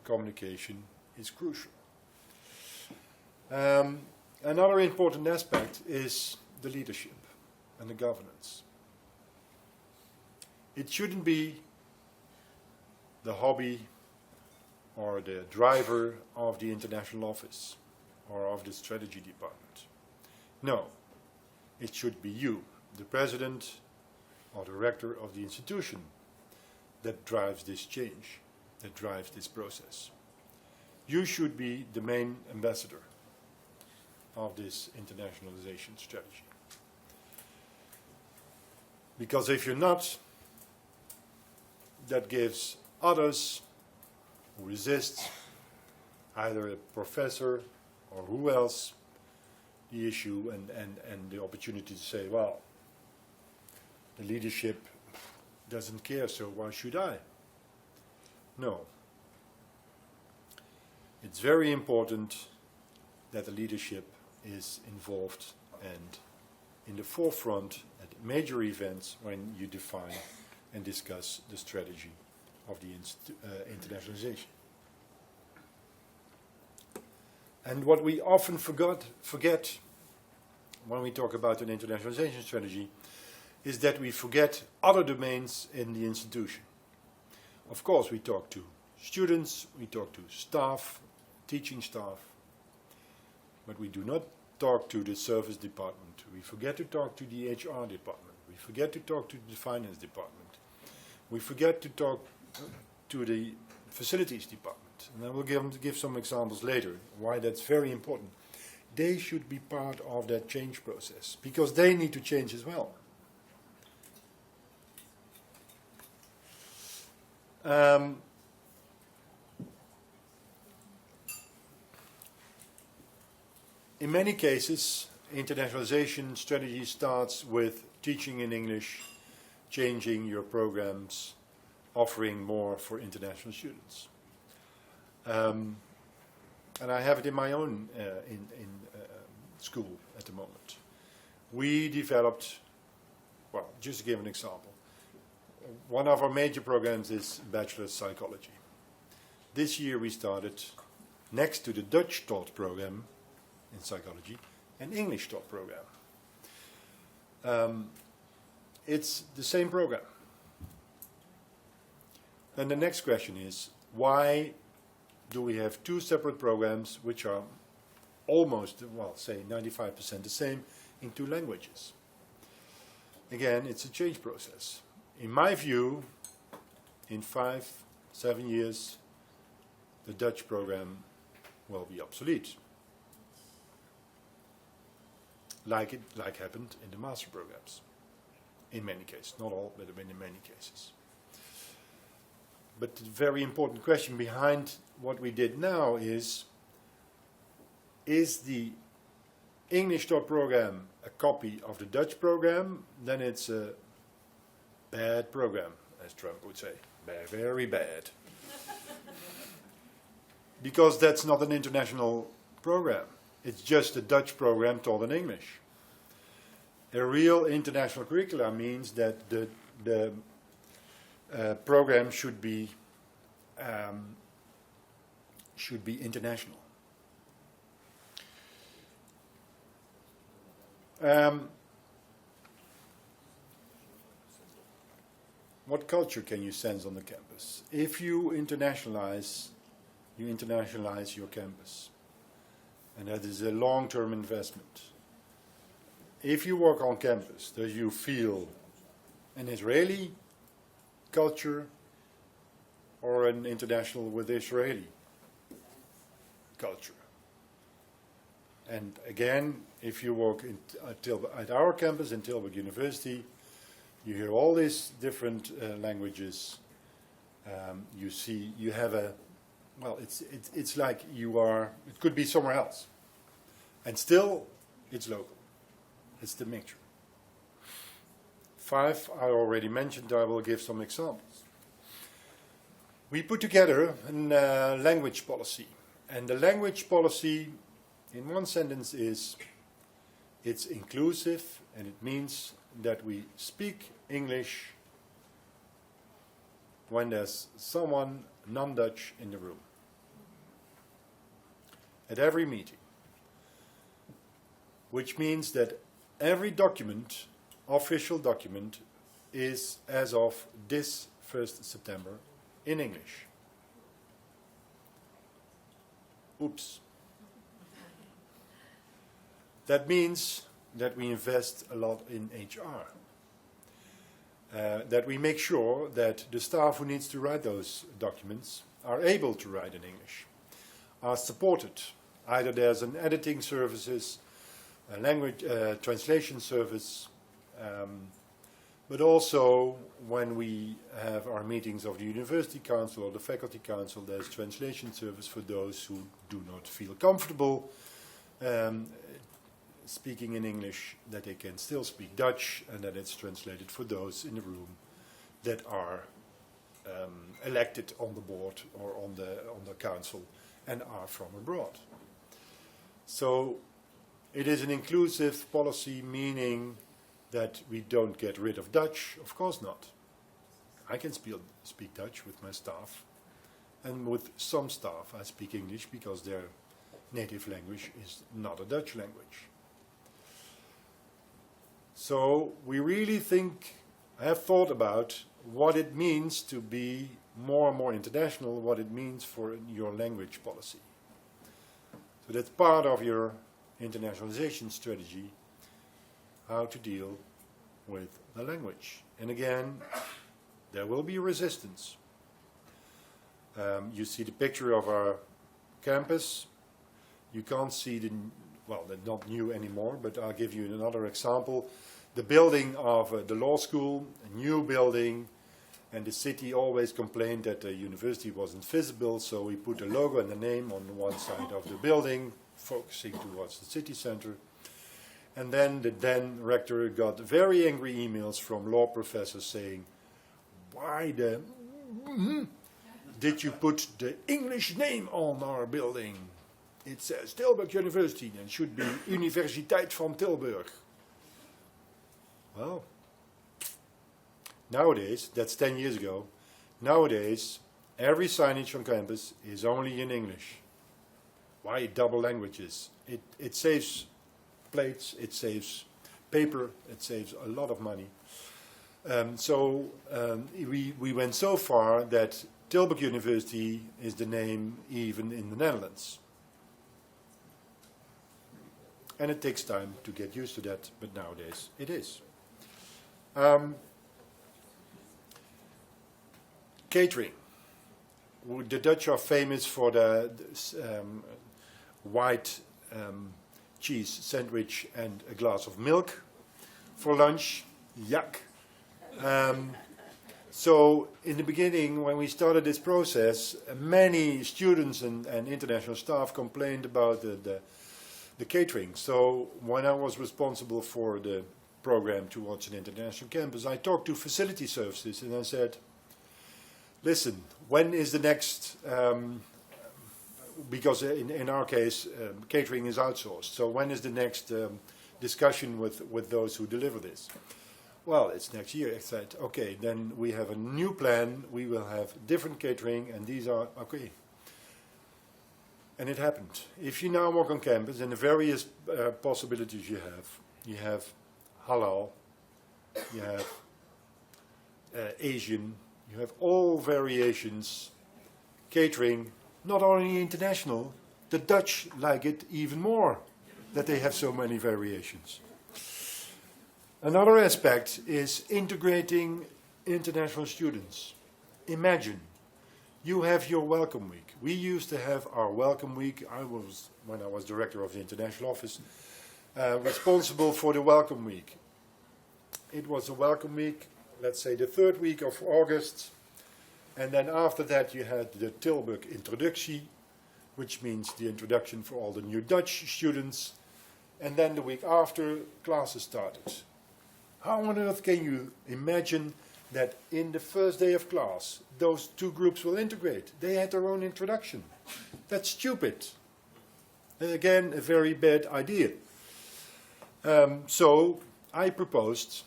communication is crucial. Another important aspect is the leadership and the governance. It shouldn't be the hobby or the driver of the international office or of the strategy department. No, it should be you, the president or director of the institution, that drives this change, that drives this process. You should be the main ambassador of this internationalization strategy. Because if you're not, that gives others who resist, either a professor or who else, the issue and the opportunity to say, well, the leadership doesn't care, so why should I? No. It's very important that the leadership is involved and in the forefront at major events when you define and discuss the strategy of the internationalization. And what we often forget when we talk about an internationalization strategy is that we forget other domains in the institution. Of course, we talk to students, we talk to staff, teaching staff, but we do not talk to the service department. We forget to talk to the HR department. We forget to talk to the finance department. We forget to talk to the facilities department. And I will give some examples later why that's very important. They should be part of that change process because they need to change as well. In many cases, internationalization strategy starts with teaching in English, changing your programs, offering more for international students. And I have it in my own school at the moment. We developed, well, just to give an example, one of our major programs is Bachelor of Psychology. This year we started, next to the Dutch taught program in psychology, an English taught program. It's the same program. Then the next question is, why do we have two separate programs which are almost, well, say 95% the same in two languages? Again, it's a change process. In my view, in 5-7 years, the Dutch program will be obsolete. Like happened in the master programs. In many cases, not all, but in many cases. But the very important question behind what we did now is the English taught program a copy of the Dutch program? Then it's a bad program. as Trump would say. Very bad. Because that's not an international program. It's just a Dutch program taught in English. A real international curricula means that the program should be international. What culture can you sense on the campus? If you internationalize your campus. And that is a long-term investment. If you work on campus, do you feel an Israeli culture or an international with Israeli culture? And again, if you work at our campus in Tilburg University, you hear all these different languages. You have a, well, it's like you are, it could be somewhere else. And still, it's local. It's the mixture. 5, I already mentioned, I will give some examples. We put together a language policy. And the language policy, in one sentence, is it's inclusive, and it means that we speak English when there's someone non-Dutch in the room. At every meeting. Which means that every document, official document, is as of this 1st September in English. Oops. That means that we invest a lot in HR. That we make sure that the staff who needs to write those documents are able to write in English, are supported. Either there's an editing services, a language translation service, but also when we have our meetings of the University Council or the Faculty Council, there's translation service for those who do not feel comfortable speaking in English, that they can still speak Dutch, and that it's translated for those in the room that are elected on the board or on the council and are from abroad. So it is an inclusive policy, meaning that we don't get rid of Dutch. Of course not. I can speak Dutch with my staff, and with some staff I speak English because their native language is not a Dutch language. So we really have thought about what it means to be more and more international, what it means for your language policy. So that's part of your internationalization strategy, how to deal with the language. And again, there will be resistance. You see the picture of our campus. You can't see they're not new anymore, but I'll give you another example. The building of the law school, a new building, and the city always complained that the university wasn't visible, so we put a logo and a name on one side of the building, focusing towards the city center. And then the then rector got very angry emails from law professors saying, why did you put the English name on our building? It says Tilburg University, and should be Universiteit van Tilburg. Well, nowadays, that's 10 years ago, nowadays every signage on campus is only in English. Why double languages? It saves plates, it saves paper, it saves a lot of money. So we went so far that Tilburg University is the name even in the Netherlands. And it takes time to get used to that, but nowadays it is. Catering. The Dutch are famous for the white cheese sandwich and a glass of milk for lunch. Yuck. So in the beginning, when we started this process, many students and international staff complained about the catering. So when I was responsible for the program towards an international campus, I talked to facility services and I said, listen, when is the next, because in our case, catering is outsourced, so when is the next discussion with those who deliver this? Well, it's next year. I said, okay, then we have a new plan, we will have different catering, and these are, okay. And it happened. If you now work on campus, and the various possibilities you have halal, you have Asian, you have all variations, catering, not only international, the Dutch like it even more, that they have so many variations. Another aspect is integrating international students. Imagine, you have your welcome week. We used to have our welcome week. When I was director of the international office, responsible for the welcome week. It was a welcome week, let's say the 3rd week of August, and then after that you had the Tilburg introductie, which means the introduction for all the new Dutch students, and then the week after classes started. How on earth can you imagine that in the first day of class those two groups will integrate? They had their own introduction. That's stupid. And again, a very bad idea. So I proposed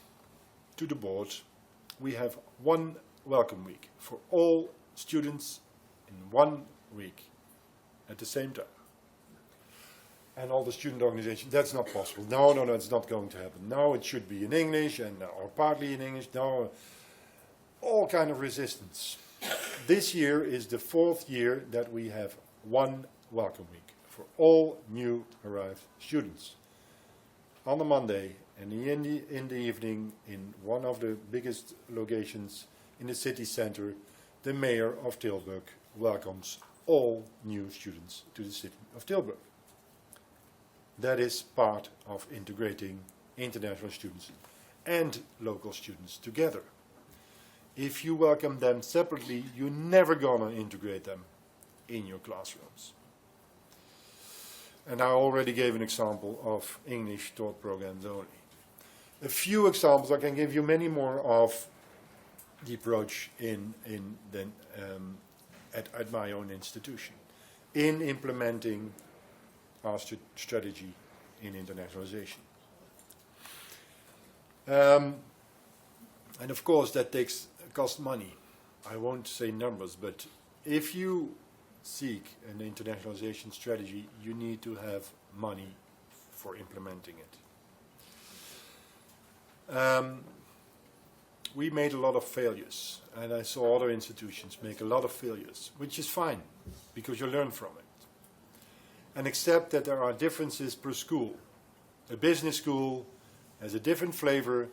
to the board, we have one welcome week for all students in 1 week at the same time. And all the student organizations, that's not possible. No, it's not going to happen. No, it should be in English, or partly in English. No, all kind of resistance. This year is the 4th year that we have one welcome week for all new arrived students. On a Monday and in the evening, in one of the biggest locations in the city center, the mayor of Tilburg welcomes all new students to the city of Tilburg. That is part of integrating international students and local students together. If you welcome them separately, you're never gonna integrate them in your classrooms. And I already gave an example of English taught programs only. A few examples, I can give you many more, of the approach at my own institution in implementing our strategy in internationalization. And of course that costs money. I won't say numbers, but if you seek an internationalization strategy, you need to have money for implementing it. We made a lot of failures, and I saw other institutions make a lot of failures, which is fine, because you learn from it. And accept that there are differences per school. A business school has a different flavor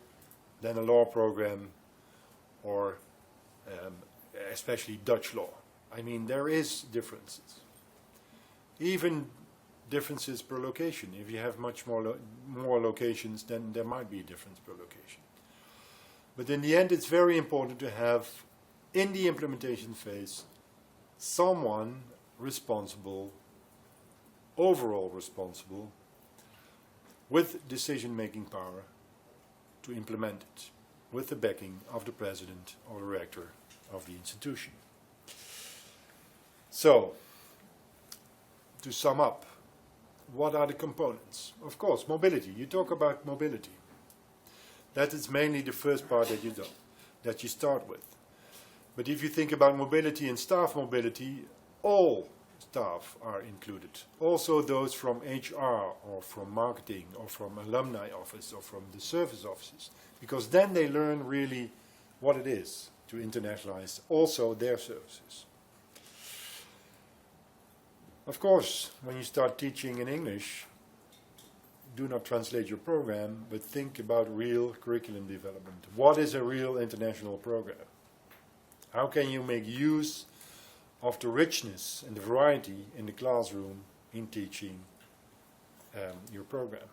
than a law program, or especially Dutch law. I mean, there is differences. Even differences per location. If you have much more locations, then there might be a difference per location. But in the end, it's very important to have, in the implementation phase, someone responsible, overall responsible, with decision-making power to implement it, with the backing of the president or the rector of the institution. So, to sum up, what are the components? Of course, mobility. You talk about mobility. That is mainly the first part that you start with. But if you think about mobility and staff mobility, all staff are included. Also those from HR or from marketing or from alumni office or from the service offices. Because then they learn really what it is to internationalize also their services. Of course, when you start teaching in English, do not translate your program, but think about real curriculum development. What is a real international program? How can you make use of the richness and the variety in the classroom in teaching your program?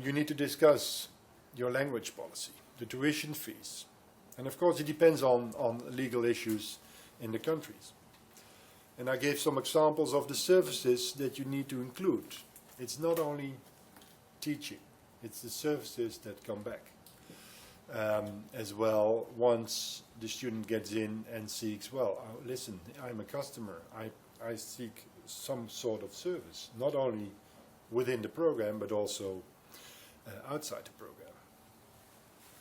You need to discuss your language policy, the tuition fees. And of course it depends on legal issues in the countries. And I gave some examples of the services that you need to include. It's not only teaching, it's the services that come back. as well once the student gets in and seeks, well, listen, I'm a customer, I seek some sort of service, not only within the program but also outside the program.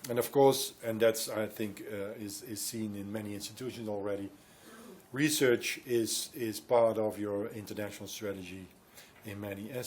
And of course, and that's, I think, is seen in many institutions already, research is part of your international strategy in many aspects.